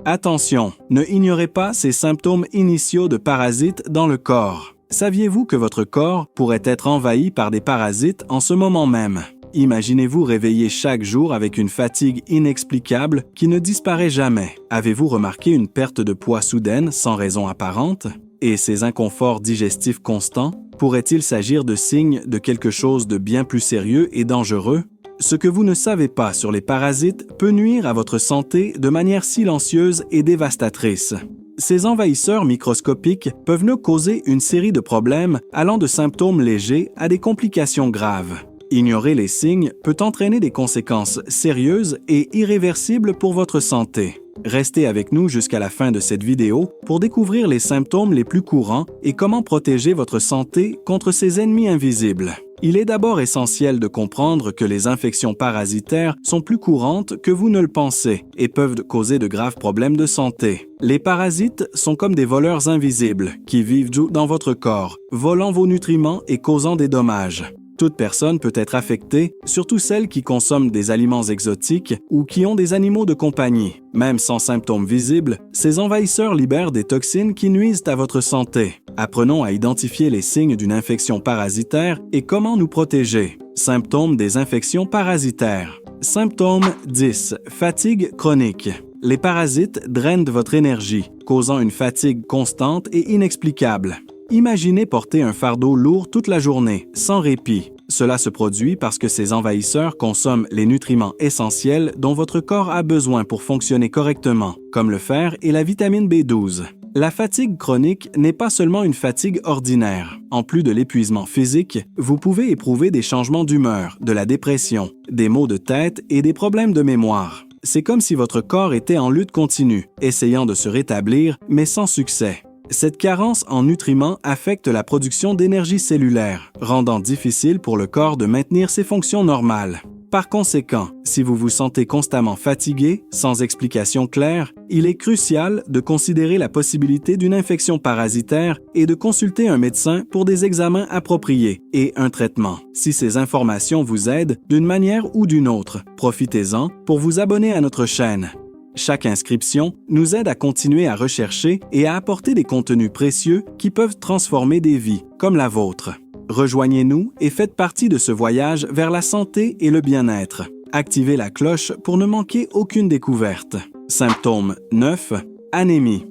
Attention, ne ignorez pas ces symptômes initiaux de parasites dans le corps. Saviez-vous que votre corps pourrait être envahi par des parasites en ce moment même? Imaginez-vous réveillé chaque jour avec une fatigue inexplicable qui ne disparaît jamais. Avez-vous remarqué une perte de poids soudaine sans raison apparente? Et ces inconforts digestifs constants, pourrait-il s'agir de signes de quelque chose de bien plus sérieux et dangereux? Ce que vous ne savez pas sur les parasites peut nuire à votre santé de manière silencieuse et dévastatrice. Ces envahisseurs microscopiques peuvent nous causer une série de problèmes allant de symptômes légers à des complications graves. Ignorer les signes peut entraîner des conséquences sérieuses et irréversibles pour votre santé. Restez avec nous jusqu'à la fin de cette vidéo pour découvrir les symptômes les plus courants et comment protéger votre santé contre ces ennemis invisibles. Il est d'abord essentiel de comprendre que les infections parasitaires sont plus courantes que vous ne le pensez et peuvent causer de graves problèmes de santé. Les parasites sont comme des voleurs invisibles qui vivent dans votre corps, volant vos nutriments et causant des dommages. Toute personne peut être affectée, surtout celles qui consomment des aliments exotiques ou qui ont des animaux de compagnie. Même sans symptômes visibles, ces envahisseurs libèrent des toxines qui nuisent à votre santé. Apprenons à identifier les signes d'une infection parasitaire et comment nous protéger. Symptômes des infections parasitaires. Symptôme 10. Fatigue chronique. Les parasites drainent de votre énergie, causant une fatigue constante et inexplicable. Imaginez porter un fardeau lourd toute la journée, sans répit. Cela se produit parce que ces envahisseurs consomment les nutriments essentiels dont votre corps a besoin pour fonctionner correctement, comme le fer et la vitamine B12. La fatigue chronique n'est pas seulement une fatigue ordinaire. En plus de l'épuisement physique, vous pouvez éprouver des changements d'humeur, de la dépression, des maux de tête et des problèmes de mémoire. C'est comme si votre corps était en lutte continue, essayant de se rétablir, mais sans succès. Cette carence en nutriments affecte la production d'énergie cellulaire, rendant difficile pour le corps de maintenir ses fonctions normales. Par conséquent, si vous vous sentez constamment fatigué, sans explication claire, il est crucial de considérer la possibilité d'une infection parasitaire et de consulter un médecin pour des examens appropriés et un traitement. Si ces informations vous aident d'une manière ou d'une autre, profitez-en pour vous abonner à notre chaîne. Chaque inscription nous aide à continuer à rechercher et à apporter des contenus précieux qui peuvent transformer des vies, comme la vôtre. Rejoignez-nous et faites partie de ce voyage vers la santé et le bien-être. Activez la cloche pour ne manquer aucune découverte. Symptôme 9. Anémie.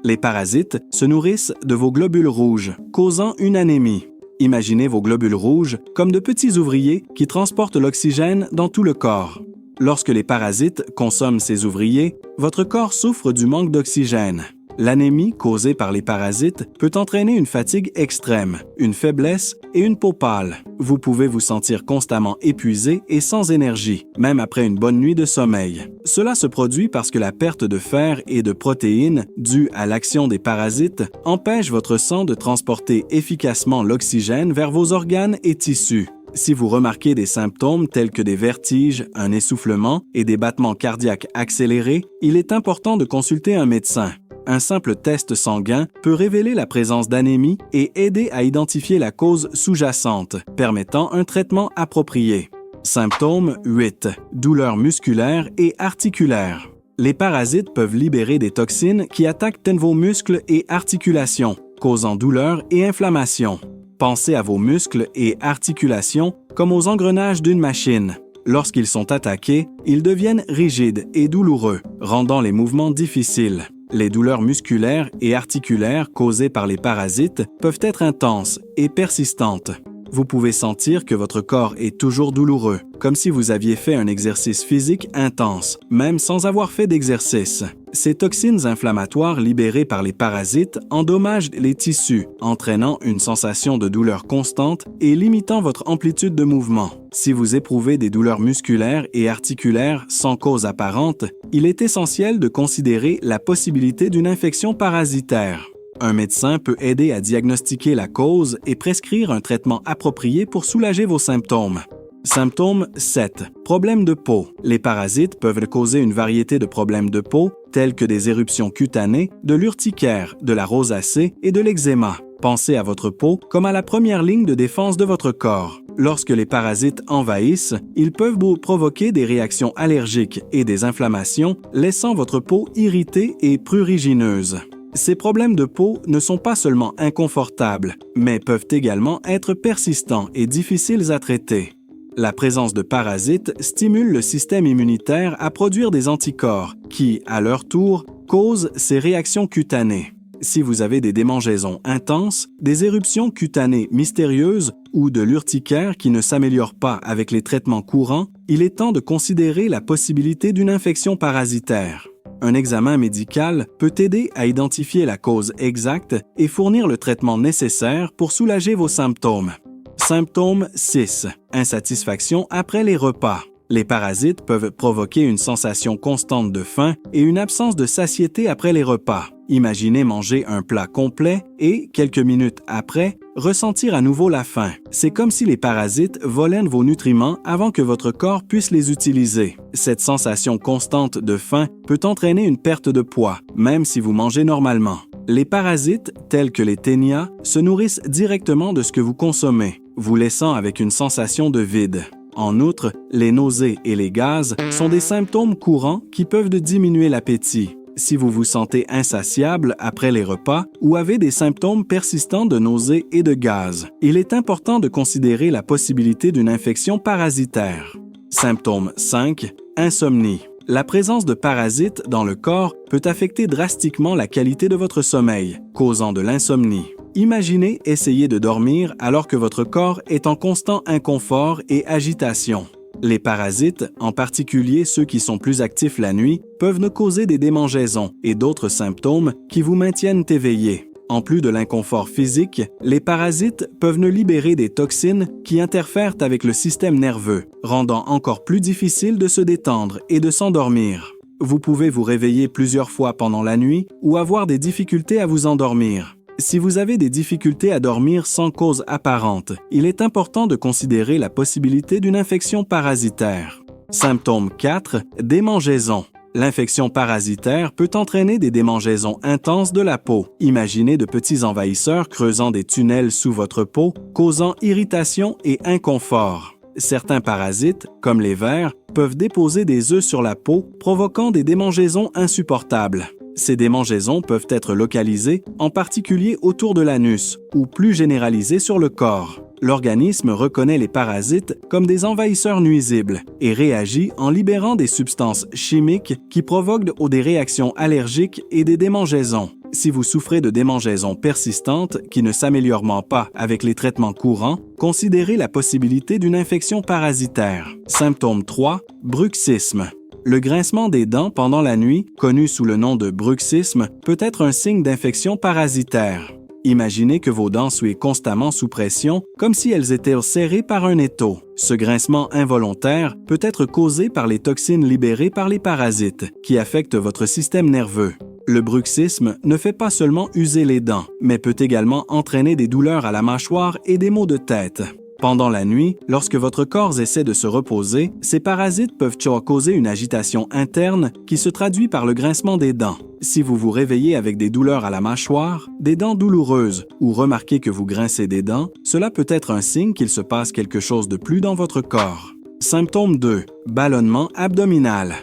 Les parasites se nourrissent de vos globules rouges, causant une anémie. Imaginez vos globules rouges comme de petits ouvriers qui transportent l'oxygène dans tout le corps. Lorsque les parasites consomment ces ouvriers, votre corps souffre du manque d'oxygène. L'anémie causée par les parasites peut entraîner une fatigue extrême, une faiblesse et une peau pâle. Vous pouvez vous sentir constamment épuisé et sans énergie, même après une bonne nuit de sommeil. Cela se produit parce que la perte de fer et de protéines due à l'action des parasites empêche votre sang de transporter efficacement l'oxygène vers vos organes et tissus. Si vous remarquez des symptômes tels que des vertiges, un essoufflement et des battements cardiaques accélérés, il est important de consulter un médecin. Un simple test sanguin peut révéler la présence d'anémie et aider à identifier la cause sous-jacente, permettant un traitement approprié. Symptôme 8. Douleurs musculaires et articulaires. Les parasites peuvent libérer des toxines qui attaquent vos muscles et articulations, causant douleurs et inflammation. Pensez à vos muscles et articulations comme aux engrenages d'une machine. Lorsqu'ils sont attaqués, ils deviennent rigides et douloureux, rendant les mouvements difficiles. Les douleurs musculaires et articulaires causées par les parasites peuvent être intenses et persistantes. Vous pouvez sentir que votre corps est toujours douloureux, comme si vous aviez fait un exercice physique intense, même sans avoir fait d'exercice. Ces toxines inflammatoires libérées par les parasites endommagent les tissus, entraînant une sensation de douleur constante et limitant votre amplitude de mouvement. Si vous éprouvez des douleurs musculaires et articulaires sans cause apparente, il est essentiel de considérer la possibilité d'une infection parasitaire. Un médecin peut aider à diagnostiquer la cause et prescrire un traitement approprié pour soulager vos symptômes. Symptôme 7. Problèmes de peau. Les parasites peuvent causer une variété de problèmes de peau, tels que des éruptions cutanées, de l'urticaire, de la rosacée et de l'eczéma. Pensez à votre peau comme à la première ligne de défense de votre corps. Lorsque les parasites envahissent, ils peuvent vous provoquer des réactions allergiques et des inflammations, laissant votre peau irritée et prurigineuse. Ces problèmes de peau ne sont pas seulement inconfortables, mais peuvent également être persistants et difficiles à traiter. La présence de parasites stimule le système immunitaire à produire des anticorps qui, à leur tour, causent ces réactions cutanées. Si vous avez des démangeaisons intenses, des éruptions cutanées mystérieuses ou de l'urticaire qui ne s'améliore pas avec les traitements courants, il est temps de considérer la possibilité d'une infection parasitaire. Un examen médical peut aider à identifier la cause exacte et fournir le traitement nécessaire pour soulager vos symptômes. Symptôme 6. Insatisfaction après les repas. Les parasites peuvent provoquer une sensation constante de faim et une absence de satiété après les repas. Imaginez manger un plat complet et, quelques minutes après, ressentir à nouveau la faim. C'est comme si les parasites volaient vos nutriments avant que votre corps puisse les utiliser. Cette sensation constante de faim peut entraîner une perte de poids, même si vous mangez normalement. Les parasites, tels que les ténias, se nourrissent directement de ce que vous consommez, vous laissant avec une sensation de vide. En outre, les nausées et les gaz sont des symptômes courants qui peuvent diminuer l'appétit. Si vous vous sentez insatiable après les repas ou avez des symptômes persistants de nausées et de gaz, il est important de considérer la possibilité d'une infection parasitaire. Symptôme 5. Insomnie. La présence de parasites dans le corps peut affecter drastiquement la qualité de votre sommeil, causant de l'insomnie. Imaginez essayer de dormir alors que votre corps est en constant inconfort et agitation. Les parasites, en particulier ceux qui sont plus actifs la nuit, peuvent nous causer des démangeaisons et d'autres symptômes qui vous maintiennent éveillé. En plus de l'inconfort physique, les parasites peuvent nous libérer des toxines qui interfèrent avec le système nerveux, rendant encore plus difficile de se détendre et de s'endormir. Vous pouvez vous réveiller plusieurs fois pendant la nuit ou avoir des difficultés à vous endormir. Si vous avez des difficultés à dormir sans cause apparente, il est important de considérer la possibilité d'une infection parasitaire. Symptôme 4. Démangeaisons. L'infection parasitaire peut entraîner des démangeaisons intenses de la peau. Imaginez de petits envahisseurs creusant des tunnels sous votre peau, causant irritation et inconfort. Certains parasites, comme les vers, peuvent déposer des œufs sur la peau, provoquant des démangeaisons insupportables. Ces démangeaisons peuvent être localisées, en particulier autour de l'anus, ou plus généralisées sur le corps. L'organisme reconnaît les parasites comme des envahisseurs nuisibles et réagit en libérant des substances chimiques qui provoquent des réactions allergiques et des démangeaisons. Si vous souffrez de démangeaisons persistantes qui ne s'améliorent pas avec les traitements courants, considérez la possibilité d'une infection parasitaire. Symptôme 3. Bruxisme. Le grincement des dents pendant la nuit, connu sous le nom de bruxisme, peut être un signe d'infection parasitaire. Imaginez que vos dents soient constamment sous pression, comme si elles étaient serrées par un étau. Ce grincement involontaire peut être causé par les toxines libérées par les parasites, qui affectent votre système nerveux. Le bruxisme ne fait pas seulement user les dents, mais peut également entraîner des douleurs à la mâchoire et des maux de tête. Pendant la nuit, lorsque votre corps essaie de se reposer, ces parasites peuvent causer une agitation interne qui se traduit par le grincement des dents. Si vous vous réveillez avec des douleurs à la mâchoire, des dents douloureuses ou remarquez que vous grincez des dents, cela peut être un signe qu'il se passe quelque chose de plus dans votre corps. Symptôme 2. Ballonnement abdominal.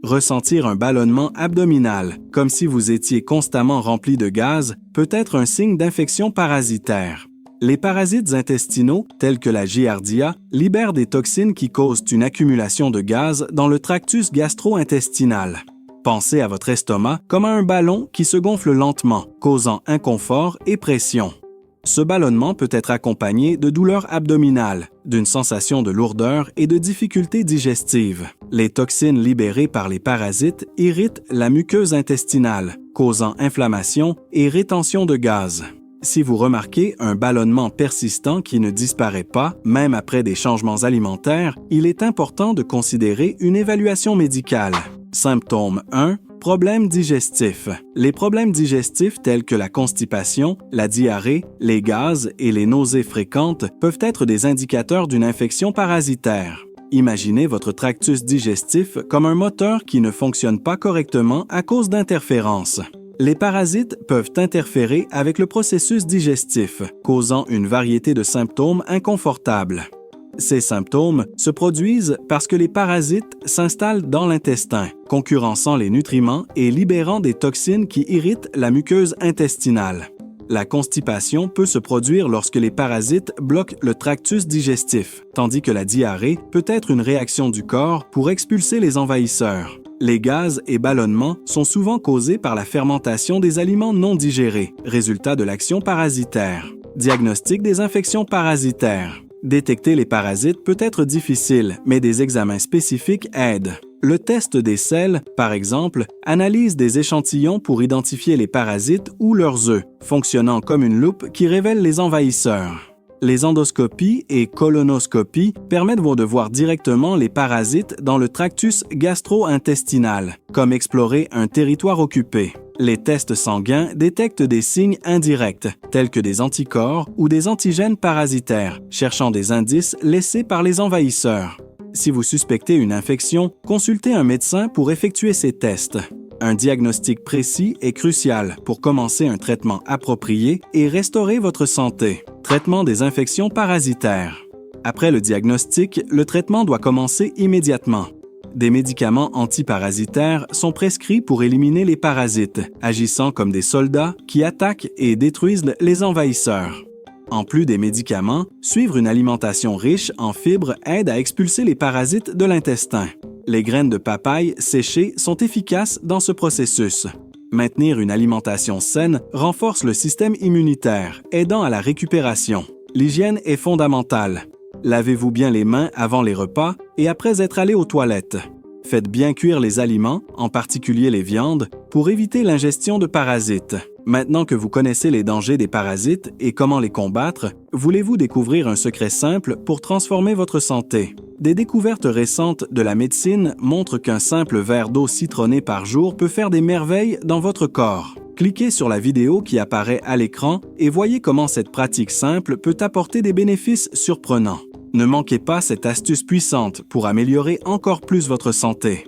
Ressentir un ballonnement abdominal, comme si vous étiez constamment rempli de gaz, peut être un signe d'infection parasitaire. Les parasites intestinaux, tels que la giardia, libèrent des toxines qui causent une accumulation de gaz dans le tractus gastro-intestinal. Pensez à votre estomac comme à un ballon qui se gonfle lentement, causant inconfort et pression. Ce ballonnement peut être accompagné de douleurs abdominales, d'une sensation de lourdeur et de difficultés digestives. Les toxines libérées par les parasites irritent la muqueuse intestinale, causant inflammation et rétention de gaz. Si vous remarquez un ballonnement persistant qui ne disparaît pas, même après des changements alimentaires, il est important de considérer une évaluation médicale. Symptôme 1. Problèmes digestifs. Les problèmes digestifs tels que la constipation, la diarrhée, les gaz et les nausées fréquentes peuvent être des indicateurs d'une infection parasitaire. Imaginez votre tractus digestif comme un moteur qui ne fonctionne pas correctement à cause d'interférences. Les parasites peuvent interférer avec le processus digestif, causant une variété de symptômes inconfortables. Ces symptômes se produisent parce que les parasites s'installent dans l'intestin, concurrençant les nutriments et libérant des toxines qui irritent la muqueuse intestinale. La constipation peut se produire lorsque les parasites bloquent le tractus digestif, tandis que la diarrhée peut être une réaction du corps pour expulser les envahisseurs. Les gaz et ballonnements sont souvent causés par la fermentation des aliments non digérés, résultat de l'action parasitaire. Diagnostic des infections parasitaires. Détecter les parasites peut être difficile, mais des examens spécifiques aident. Le test des selles, par exemple, analyse des échantillons pour identifier les parasites ou leurs œufs, fonctionnant comme une loupe qui révèle les envahisseurs. Les endoscopies et colonoscopies permettent de voir directement les parasites dans le tractus gastro-intestinal, comme explorer un territoire occupé. Les tests sanguins détectent des signes indirects, tels que des anticorps ou des antigènes parasitaires, cherchant des indices laissés par les envahisseurs. Si vous suspectez une infection, consultez un médecin pour effectuer ces tests. Un diagnostic précis est crucial pour commencer un traitement approprié et restaurer votre santé. Traitement des infections parasitaires. Après le diagnostic, le traitement doit commencer immédiatement. Des médicaments antiparasitaires sont prescrits pour éliminer les parasites, agissant comme des soldats qui attaquent et détruisent les envahisseurs. En plus des médicaments, suivre une alimentation riche en fibres aide à expulser les parasites de l'intestin. Les graines de papaye séchées sont efficaces dans ce processus. Maintenir une alimentation saine renforce le système immunitaire, aidant à la récupération. L'hygiène est fondamentale. Lavez-vous bien les mains avant les repas et après être allé aux toilettes. Faites bien cuire les aliments, en particulier les viandes, pour éviter l'ingestion de parasites. Maintenant que vous connaissez les dangers des parasites et comment les combattre, voulez-vous découvrir un secret simple pour transformer votre santé? Des découvertes récentes de la médecine montrent qu'un simple verre d'eau citronnée par jour peut faire des merveilles dans votre corps. Cliquez sur la vidéo qui apparaît à l'écran et voyez comment cette pratique simple peut apporter des bénéfices surprenants. Ne manquez pas cette astuce puissante pour améliorer encore plus votre santé.